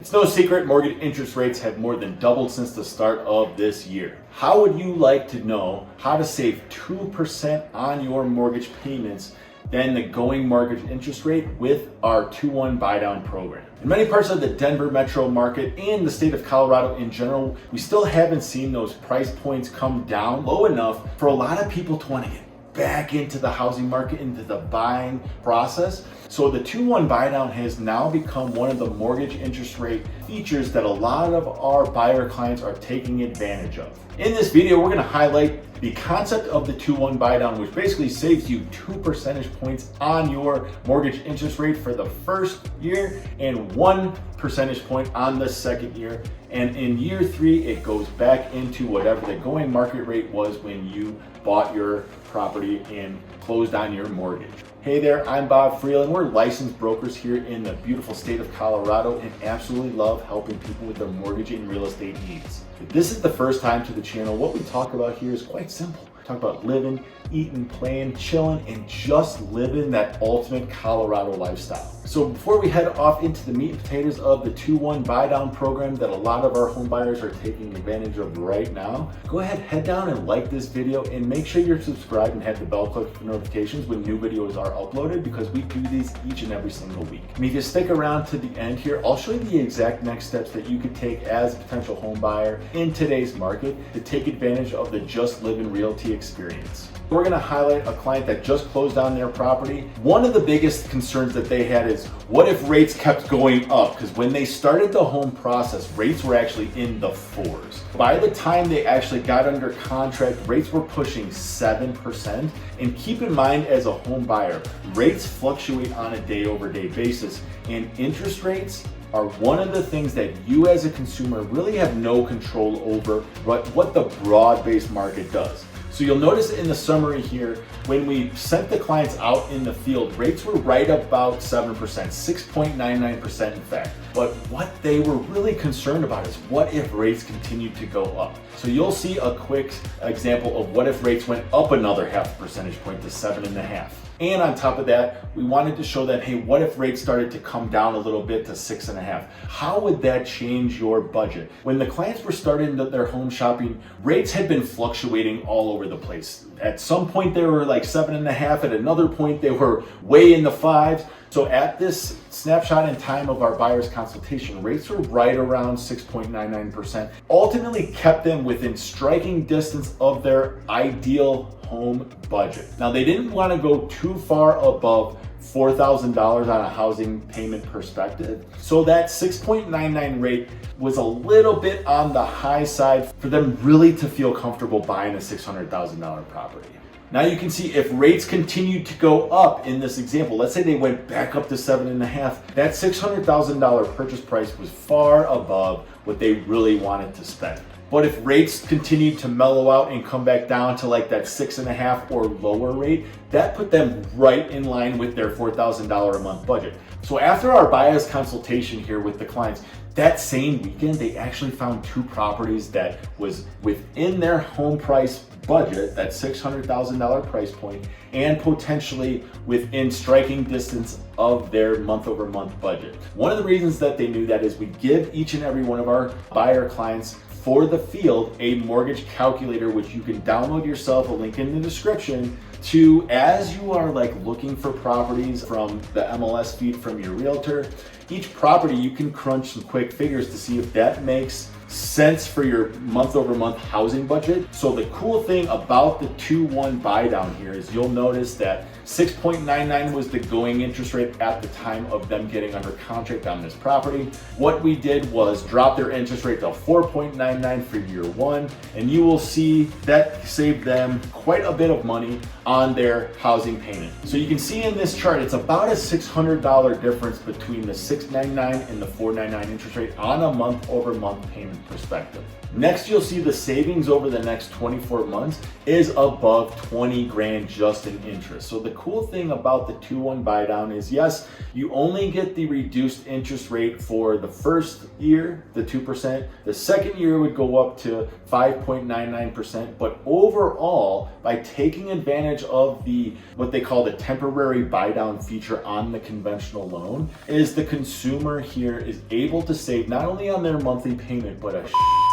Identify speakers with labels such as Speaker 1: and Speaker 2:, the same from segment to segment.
Speaker 1: It's no secret mortgage interest rates have more than doubled since the start of this year. How would you like to know how to save 2% on your mortgage payments than the going mortgage interest rate with our 2-1 buy down program? In many parts of the Denver metro market and the state of Colorado in general, we still haven't seen those price points come down low enough for a lot of people to want to get back into the housing market, into the buying process. So the 2-1 buy down has now become one of the mortgage interest rate features that a lot of our buyer clients are taking advantage of. In this video, we're going to highlight the concept of the 2-1 buy down, which basically saves you 2 percentage points on your mortgage interest rate for the first year and 1 percentage point on the second year. And in year 3, it goes back into whatever the going market rate was when you bought your property and closed on your mortgage. Hey there, I'm Bob Freeland. We're licensed brokers here in the beautiful state of Colorado and absolutely love helping people with their mortgage and real estate needs. If this is the first time to the channel, what we talk about here is quite simple. We talk about living, eating, playing, chilling, and just living that ultimate Colorado lifestyle. So before we head off into the meat and potatoes of the 2-1 buy down program that a lot of our home buyers are taking advantage of right now, go ahead, head down and like this video and make sure you're subscribed and have the bell click for notifications when new videos are uploaded, because we do these each and every single week. And if you stick around to the end here, I'll show you the exact next steps that you could take as a potential home buyer in today's market to take advantage of the Just Living Realty experience. We're going to highlight a client that just closed on their property. One of the biggest concerns that they had is, what if rates kept going up? Because when they started the home process, rates were actually in the 4s. By the time they actually got under contract, rates were pushing 7%. And keep in mind, as a home buyer, rates fluctuate on a day-over-day basis, and interest rates are one of the things that you as a consumer really have no control over, what the broad-based market does. So you'll notice in the summary here, when we sent the clients out in the field, rates were right about 7%, 6.99% in fact. But what they were really concerned about is, what if rates continued to go up? So you'll see a quick example of what if rates went up another 0.5 percentage point to 7.5. And on top of that, we wanted to show that, hey, what if rates started to come down a little bit to 6.5? How would that change your budget? When the clients were starting their home shopping, rates had been fluctuating all over the place. At some point they were like 7.5, at another point they were way in the 5s. So at this snapshot in time of our buyer's consultation, rates were right around 6.99%, ultimately kept them within striking distance of their ideal home budget. Now, they didn't want to go too far above $4,000 on a housing payment perspective. So that 6.99 rate was a little bit on the high side for them really to feel comfortable buying a $600,000 property. Now you can see, if rates continued to go up in this example, let's say they went back up to 7.5, that $600,000 purchase price was far above what they really wanted to spend. But if rates continued to mellow out and come back down to like that 6.5 or lower rate, that put them right in line with their $4,000 a month budget. So after our buyer's consultation here with the clients, that same weekend, they actually found 2 properties that was within their home price budget, that $600,000 price point, and potentially within striking distance of their month-over-month budget. One of the reasons that they knew that is we give each and every one of our buyer clients for the field a mortgage calculator, which you can download yourself, a link in the description, to, as you are like looking for properties from the MLS feed from your realtor, each property you can crunch some quick figures to see if that makes sense for your month-over-month housing budget. So the cool thing about the 2-1 buy down here is, you'll notice that 6.99 was the going interest rate at the time of them getting under contract on this property. What we did was drop their interest rate to 4.99 for year 1, and you will see that saved them quite a bit of money on their housing payment. So you can see in this chart, it's about a $600 difference between the 6.99 and the 4.99 interest rate on a month-over-month payment perspective. Next, you'll see the savings over the next 24 months is above 20 grand just in interest. So the cool thing about the 2-1 buy down is, yes, you only get the reduced interest rate for the first year, the 2%. The second year would go up to 5.99%. But overall, by taking advantage of what they call the temporary buy down feature on the conventional loan, is the consumer here is able to save not only on their monthly payment, but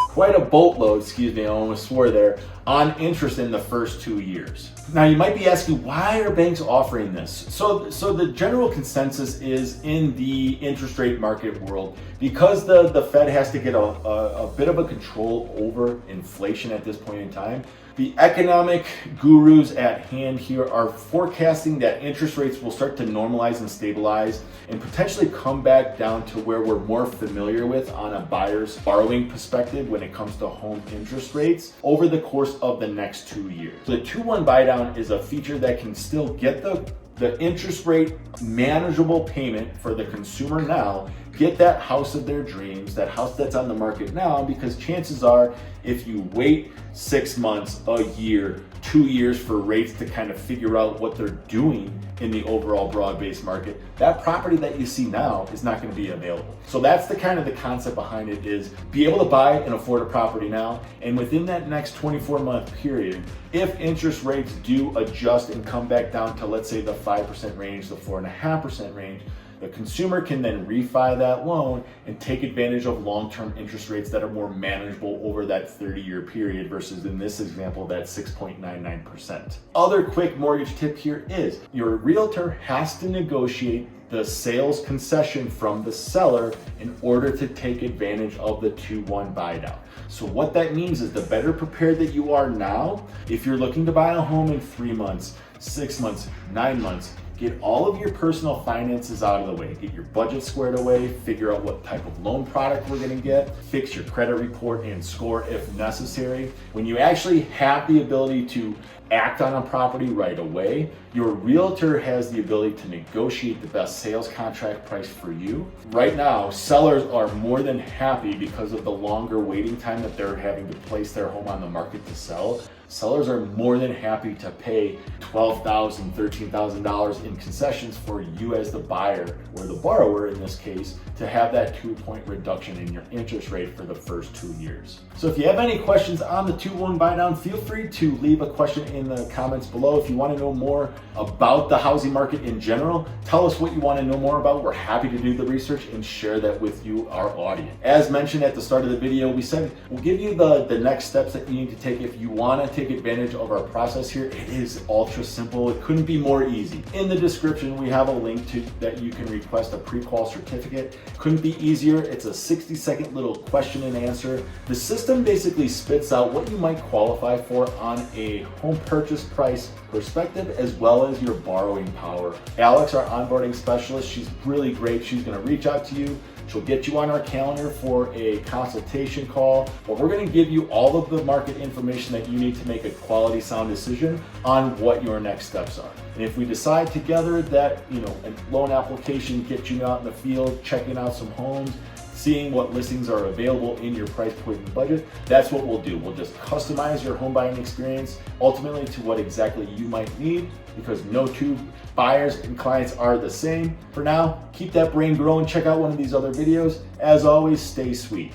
Speaker 1: quite a boatload, excuse me, I almost swore there, on interest in the first 2 years. Now you might be asking, why are banks offering this? So the general consensus is in the interest rate market world, because the Fed has to get a bit of a control over inflation at this point in time. The economic gurus at hand here are forecasting that interest rates will start to normalize and stabilize and potentially come back down to where we're more familiar with on a buyer's borrowing perspective when it comes to home interest rates over the course of the next 2 years. The 2-1 buy down is a feature that can still get the interest rate manageable payment for the consumer now, get that house of their dreams, that house that's on the market now, because chances are if you wait 6 months, a year, 2 years for rates to kind of figure out what they're doing in the overall broad-based market, that property that you see now is not going to be available. So that's the kind of the concept behind it, is be able to buy and afford a property now, and within that next 24-month period, if interest rates do adjust and come back down to, let's say, the 5% range, the 4.5% range, the consumer can then refi that loan and take advantage of long-term interest rates that are more manageable over that 30-year period versus, in this example, that 6.99%. Other quick mortgage tip here is your realtor has to negotiate the sales concession from the seller in order to take advantage of the 2-1 buy down. So what that means is the better prepared that you are now, if you're looking to buy a home in 3 months, 6 months, 9 months, get all of your personal finances out of the way, get your budget squared away, figure out what type of loan product we're gonna get, fix your credit report and score if necessary. When you actually have the ability to act on a property right away, your realtor has the ability to negotiate the best sales contract price for you. Right now, sellers are more than happy because of the longer waiting time that they're having to place their home on the market to sell. Sellers are more than happy to pay $12,000, $13,000 in concessions for you as the buyer, or the borrower in this case, to have that 2-point reduction in your interest rate for the first 2 years. So if you have any questions on the 2-1 buy down, feel free to leave a question in the comments below. If you want to know more about the housing market in general, tell us what you want to know more about. We're happy to do the research and share that with you, our audience. As mentioned at the start of the video, we said we'll give you the next steps that you need to take if you want to take advantage of our process here. It is ultra simple. It couldn't be more easy. In the description, we have a link to that you can request a pre-qual certificate. Couldn't be easier. It's a 60-second little question and answer. The system basically spits out what you might qualify for on a home purchase price perspective, as well as your borrowing power. Alex, our onboarding specialist, she's really great. She's going to reach out to you. She'll get you on our calendar for a consultation call, but we're going to give you all of the market information that you need to make a quality, sound decision on what your next steps are. And if we decide together that, a loan application gets you out in the field, checking out some homes, seeing what listings are available in your price point and budget, that's what we'll do. We'll just customize your home buying experience ultimately to what exactly you might need, because no two buyers and clients are the same. For now, keep that brain growing. Check out one of these other videos. As always, stay sweet.